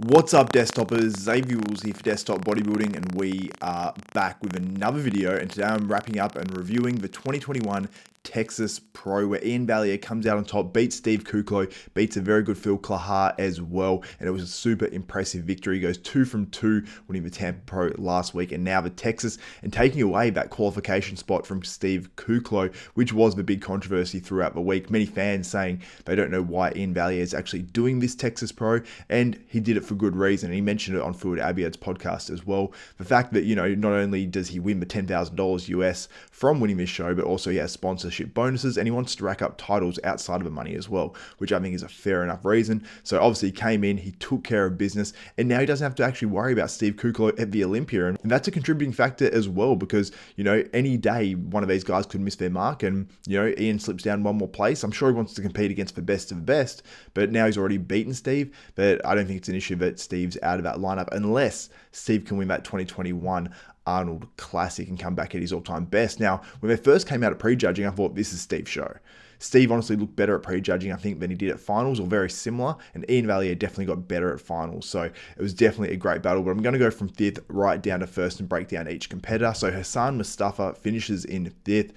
What's up, desktopers? Xavier Wills here for Desktop Bodybuilding, and we are back with another video. And today I'm wrapping up and reviewing the 2021 Texas Pro, where Iain Valliere comes out on top, beats Steve Kuclo, beats a very good Phil Clahar as well, and it was a super impressive victory. He goes 2 from 2, winning the Tampa Pro last week, and now the Texas, and taking away that qualification spot from Steve Kuclo, which was the big controversy throughout the week. Many fans saying they don't know why Iain Valliere is actually doing this Texas Pro, and he did it for good reason. And he mentioned it on Fuad Abiad's podcast as well. The fact that, not only does he win the $10,000 US from winning this show, but also he has sponsorship bonuses, and he wants to rack up titles outside of the money as well, which I think is a fair enough reason. So obviously he came in, he took care of business, and now he doesn't have to actually worry about Steve Kuclo at the Olympia. And that's a contributing factor as well, because, any day one of these guys could miss their mark and, Iain slips down one more place. I'm sure he wants to compete against the best of the best, but now he's already beaten Steve. But I don't think it's an issue that Steve's out of that lineup unless Steve can win that 2021 Arnold Classic and come back at his all-time best. Now, when they first came out at prejudging, I thought this is Steve's show. Steve honestly looked better at prejudging, I think, than he did at finals, or very similar, and Iain Valliere definitely got better at finals. So it was definitely a great battle, but I'm going to go from 5th right down to 1st and break down each competitor. So Hassan Mustafa finishes in 5th.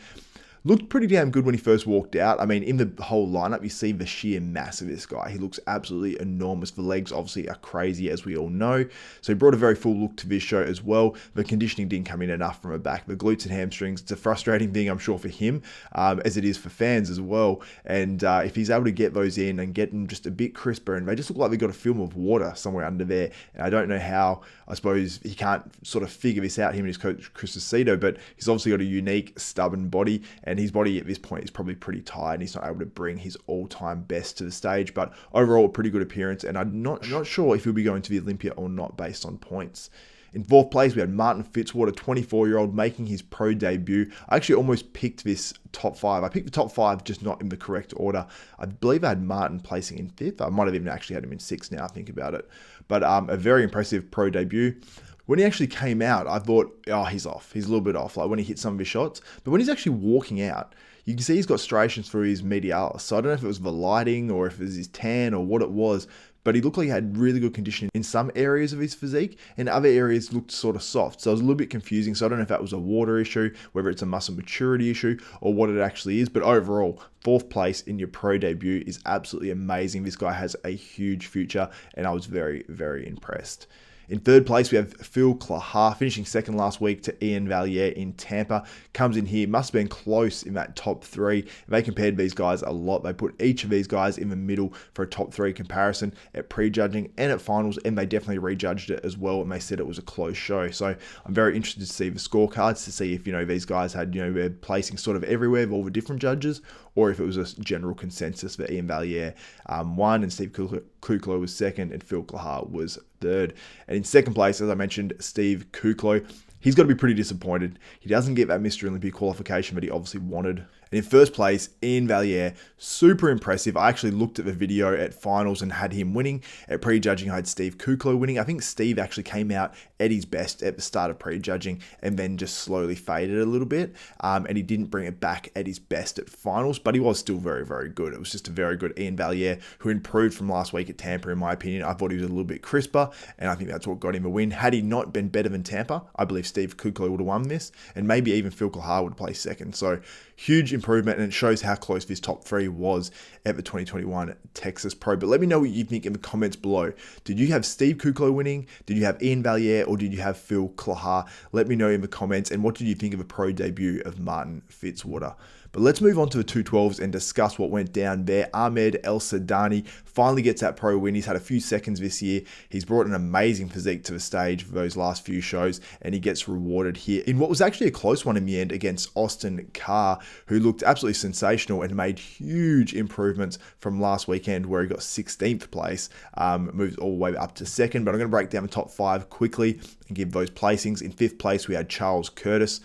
Looked pretty damn good when he first walked out. I mean, in the whole lineup, you see the sheer mass of this guy. He looks absolutely enormous. The legs obviously are crazy, as we all know. So he brought a very full look to this show as well. The conditioning didn't come in enough from the back. The glutes and hamstrings, it's a frustrating thing, I'm sure, for him, as it is for fans as well. And if he's able to get those in and get them just a bit crisper, and they just look like they've got a film of water somewhere under there. And I don't know how, I suppose he can't sort of figure this out, him and his coach, Chris Aceto, but he's obviously got a unique, stubborn body, and his body at this point is probably pretty tired, and he's not able to bring his all-time best to the stage. But overall, a pretty good appearance, and I'm not sure if he'll be going to the Olympia or not based on points. In 4th place, we had Martin Fitzwater, 24-year-old, making his pro debut. I actually almost picked this top 5. I picked the top 5, just not in the correct order. I believe I had Martin placing in 5th. I might have even actually had him in 6th now I think about it. But a very impressive pro debut. When he actually came out, I thought, oh, he's off. He's a little bit off, like when he hit some of his shots. But when he's actually walking out, you can see he's got striations through his medialis. So I don't know if it was the lighting or if it was his tan or what it was, but he looked like he had really good conditioning in some areas of his physique, and other areas looked sort of soft. So it was a little bit confusing. So I don't know if that was a water issue, whether it's a muscle maturity issue, or what it actually is. But overall, 4th place in your pro debut is absolutely amazing. This guy has a huge future, and I was very, very impressed. In 3rd place, we have Phil Clahar, finishing 2nd last week to Iain Valliere in Tampa. Comes in here, must have been close in that top 3. They compared these guys a lot. They put each of these guys in the middle for a top 3 comparison at prejudging and at finals, and they definitely rejudged it as well, and they said it was a close show. So I'm very interested to see the scorecards to see if, these guys had, their placing sort of everywhere of all the different judges, or if it was a general consensus that Iain Valliere won, and Steve Kuclo was 2nd, and Phil Clahar was 3rd. And in 2nd place, as I mentioned, Steve Kuclo. He's got to be pretty disappointed. He doesn't get that Mr Olympia qualification that he obviously wanted. And in 1st place, Iain Valliere, super impressive. I actually looked at the video at finals and had him winning. At prejudging, I had Steve Kuclo winning. I think Steve actually came out at his best at the start of prejudging and then just slowly faded a little bit. And he didn't bring it back at his best at finals, but he was still very, very good. It was just a very good Iain Valliere who improved from last week at Tampa, in my opinion. I thought he was a little bit crisper, and I think that's what got him a win. Had he not been better than Tampa, I believe Steve Kuclo would have won this, and maybe even Phil Clahar would have placed 2nd. So huge improvement, and it shows how close this top 3 was at the 2021 Texas Pro. But let me know what you think in the comments below. Did you have Steve Kuclo winning? Did you have Iain Valliere, or did you have Phil Clahar? Let me know in the comments. And what did you think of the pro debut of Martin Fitzwater? But let's move on to the 212s and discuss what went down there. Ahmed Elsadany finally gets that pro win. He's had a few seconds this year. He's brought an amazing physique to the stage for those last few shows, and he gets rewarded here in what was actually a close one in the end against Austin Karr, who looked absolutely sensational and made huge improvements from last weekend, where he got 16th place, moved all the way up to 2nd. But I'm going to break down the top 5 quickly and give those placings. In 5th place, we had Charles Curtis.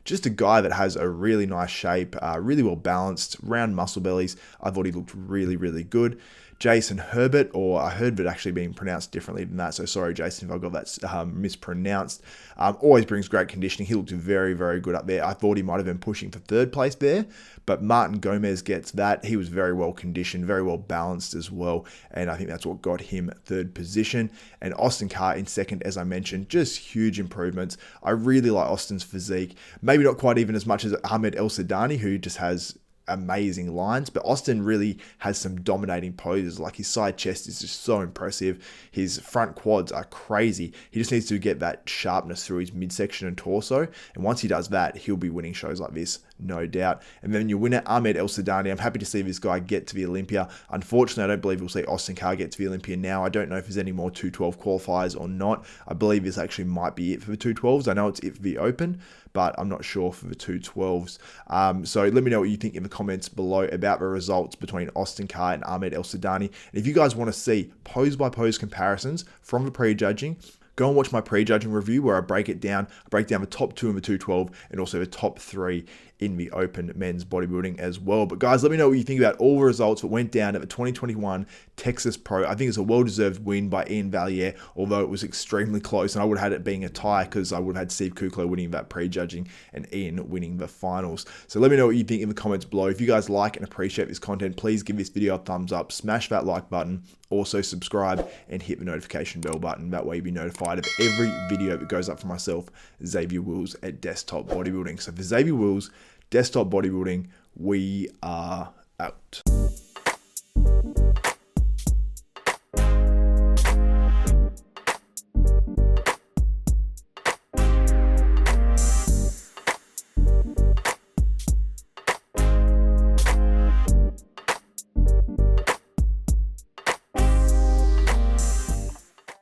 Just a guy that has a really nice shape, really well balanced, round muscle bellies. I thought he looked really, really good. Jason Herbert, or I heard it actually being pronounced differently than that, so sorry Jason if I got that mispronounced. Always brings great conditioning. He looked very, very good up there. I thought he might have been pushing for third place there, but Martin Gomez gets that. He was very well conditioned, very well balanced as well, and I think that's what got him third position. And Austin Karr in second, as I mentioned, just huge improvements. I really like Austin's physique. Maybe not quite even as much as Ahmed Elsadany, who just has amazing lines, but Austin really has some dominating poses. Like his side chest is just so impressive. His front quads are crazy. He just needs to get that sharpness through his midsection and torso, and once he does that, he'll be winning shows like this, no doubt. And then your winner, Ahmed Elsadany. I'm happy to see this guy get to the Olympia. Unfortunately, I don't believe we'll see Austin Karr get to the Olympia now. I don't know if there's any more 212 qualifiers or not. I believe this actually might be it for the 212s. I know it's it for the Open, but I'm not sure for the 212s. So let me know what you think in the comments below about the results between Austin Karr and Ahmed Elsadany. And if you guys want to see pose-by-pose comparisons from the prejudging, go and watch my prejudging review where I break it down. I break down the top 2 in the 212 and also the top 3 in the Open men's bodybuilding as well. But guys, let me know what you think about all the results that went down at the 2021 Texas Pro. I think it's a well-deserved win by Iain Valliere, although it was extremely close, and I would have had it being a tie because I would have had Steve Kuclo winning that prejudging and Iain winning the finals. So let me know what you think in the comments below. If you guys like and appreciate this content, please give this video a thumbs up, smash that like button, also subscribe and hit the notification bell button. That way you'll be notified of every video that goes up for myself, Xavier Wills at Desktop Bodybuilding. So for Xavier Wills, Desktop Bodybuilding, we are out.